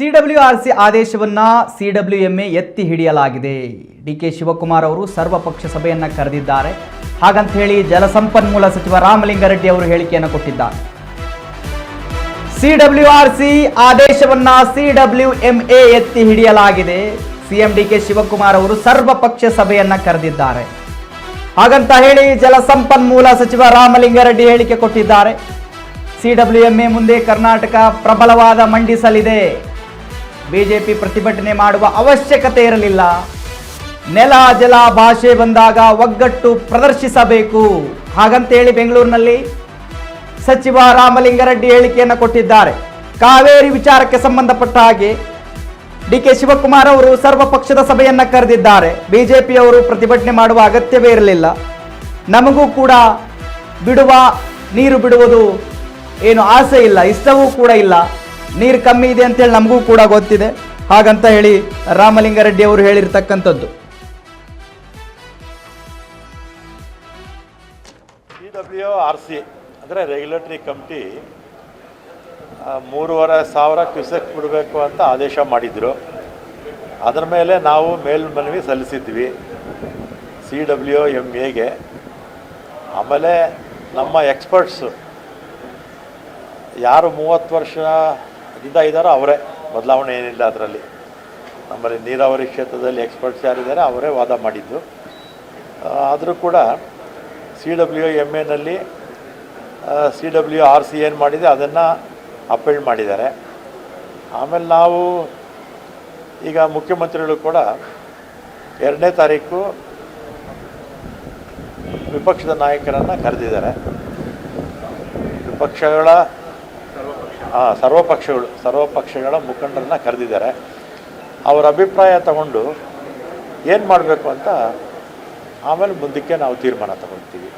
CWRC ಆದೇಶವನ್ನ CWMA ಎತ್ತಿ ಹಿಡಿಯಲಾಗಿದೆ. DK Shivakumar ಅವರು ಸರ್ವಪಕ್ಷ ಸಭೆಯನ್ನ ಕರೆದಿದ್ದಾರೆ. ಹಾಗಂತ ಹೇಳಿ ಜಲಸಂಪನ್ಮೂಲ ಸಚಿವ ರಾಮಲಿಂಗಾರೆಡ್ಡಿ ಅವರು ಹೇಳಿಕೆಯನ್ನು ಕೊಟ್ಟಿದ್ದಾರೆ. ಸಿಡಬ್ಲ್ಯೂಆರ್ಸಿ ಆದೇಶವನ್ನ ಸಿಡಬ್ಲ್ಯೂಎಂಎ ಎತ್ತಿ ಹಿಡಿಯಲಾಗಿದೆ. ಸಿಎಂ ಡಿಕೆ ಶಿವಕುಮಾರ್ ಅವರು ಸರ್ವಪಕ್ಷ ಸಭೆಯನ್ನ ಕರೆದಿದ್ದಾರೆ. ಹಾಗಂತ ಹೇಳಿ ಜಲಸಂಪನ್ಮೂಲ ಸಚಿವ ರಾಮಲಿಂಗಾರೆಡ್ಡಿ ಹೇಳಿಕೆ ಕೊಟ್ಟಿದ್ದಾರೆ. ಸಿಡಬ್ಲ್ಯೂಎಂಎ ಮುಂದೆ ಕರ್ನಾಟಕ ಪ್ರಬಲವಾದ ಮಂಡಿಸಲಿದೆ. ಬಿಜೆಪಿ ಪ್ರತಿಭಟನೆ ಮಾಡುವ ಅವಶ್ಯಕತೆ ಇರಲಿಲ್ಲ. ನೆಲ ಜಲ ಭಾಷೆ ಬಂದಾಗ ಒಗ್ಗಟ್ಟು ಪ್ರದರ್ಶಿಸಬೇಕು. ಹಾಗಂತೇಳಿ ಬೆಂಗಳೂರಿನಲ್ಲಿ ಸಚಿವ ರಾಮಲಿಂಗಾರೆಡ್ಡಿ ಹೇಳಿಕೆಯನ್ನು ಕೊಟ್ಟಿದ್ದಾರೆ. ಕಾವೇರಿ ವಿಚಾರಕ್ಕೆ ಸಂಬಂಧಪಟ್ಟ ಹಾಗೆ ಡಿಕೆ ಶಿವಕುಮಾರ್ ಅವರು ಸರ್ವಪಕ್ಷದ ಸಭೆಯನ್ನ ಕರೆದಿದ್ದಾರೆ. ಬಿಜೆಪಿಯವರು ಪ್ರತಿಭಟನೆ ಮಾಡುವ ಅಗತ್ಯವೇ ಇರಲಿಲ್ಲ. ನಮಗೂ ಕೂಡ ನೀರು ಬಿಡುವುದು ಏನು ಆಸೆ ಇಲ್ಲ, ಇಷ್ಟವೂ ಕೂಡ ಇಲ್ಲ. ನೀರು ಕಮ್ಮಿ ಇದೆ ಅಂತೇಳಿ ನಮಗೂ ಕೂಡ ಗೊತ್ತಿದೆ. ಹಾಗಂತ ಹೇಳಿ ರಾಮಲಿಂಗಾರೆಡ್ಡಿ ಅವರು ಹೇಳಿರ್ತಕ್ಕಂಥದ್ದು. ಸಿಡಬ್ಲ್ಯೂಆರ್ಸಿ ಅಂದರೆ ರೆಗ್ಯುಲೇಟರಿ ಕಮಿಟಿ 3,500 ಕ್ಯೂಸೆಕ್ ಬಿಡಬೇಕು ಅಂತ ಆದೇಶ ಮಾಡಿದರು. ಅದರ ಮೇಲೆ ನಾವು ಮೇಲ್ಮನವಿ ಸಲ್ಲಿಸಿದ್ವಿ ಸಿಡಬ್ಲ್ಯೂಎಂಎಗೆ. ಆಮೇಲೆ ನಮ್ಮ ಎಕ್ಸ್ಪರ್ಟ್ಸು ಯಾರು 30 ವರ್ಷದಿಂದ ಇದ್ದಾರೋ ಅವರೇ, ಬದಲಾವಣೆ ಏನಿಲ್ಲ ಅದರಲ್ಲಿ. ನಮ್ಮಲ್ಲಿ ನೀರಾವರಿ ಕ್ಷೇತ್ರದಲ್ಲಿ ಎಕ್ಸ್ಪರ್ಟ್ಸ್ ಯಾರಿದ್ದಾರೆ ಅವರೇ ವಾದ ಮಾಡಿದ್ದು. ಆದರೂ ಕೂಡ ಸಿಡಬ್ಲ್ಯೂಎಂಎನಲ್ಲಿ ಸಿಡಬ್ಲ್ಯೂಆರ್ಸಿ ಏನು ಮಾಡಿದೆ ಅದನ್ನು ಅಪೀಲ್ ಮಾಡಿದ್ದಾರೆ. ಆಮೇಲೆ ನಾವು ಈಗ ಮುಖ್ಯಮಂತ್ರಿಗಳು ಕೂಡ 2ನೇ ತಾರೀಕು ವಿಪಕ್ಷದ ನಾಯಕರನ್ನು ಕರೆದಿದ್ದಾರೆ. ವಿಪಕ್ಷಗಳ ಸರ್ವಪಕ್ಷಗಳ ಮುಖಂಡರನ್ನ ಕರೆದಿದ್ದಾರೆ. ಅವರ ಅಭಿಪ್ರಾಯ ತಗೊಂಡು ಏನು ಮಾಡಬೇಕು ಅಂತ ಆಮೇಲೆ ಮುಂದಕ್ಕೆ ನಾವು ತೀರ್ಮಾನ ತಗೊಳ್ತೀವಿ.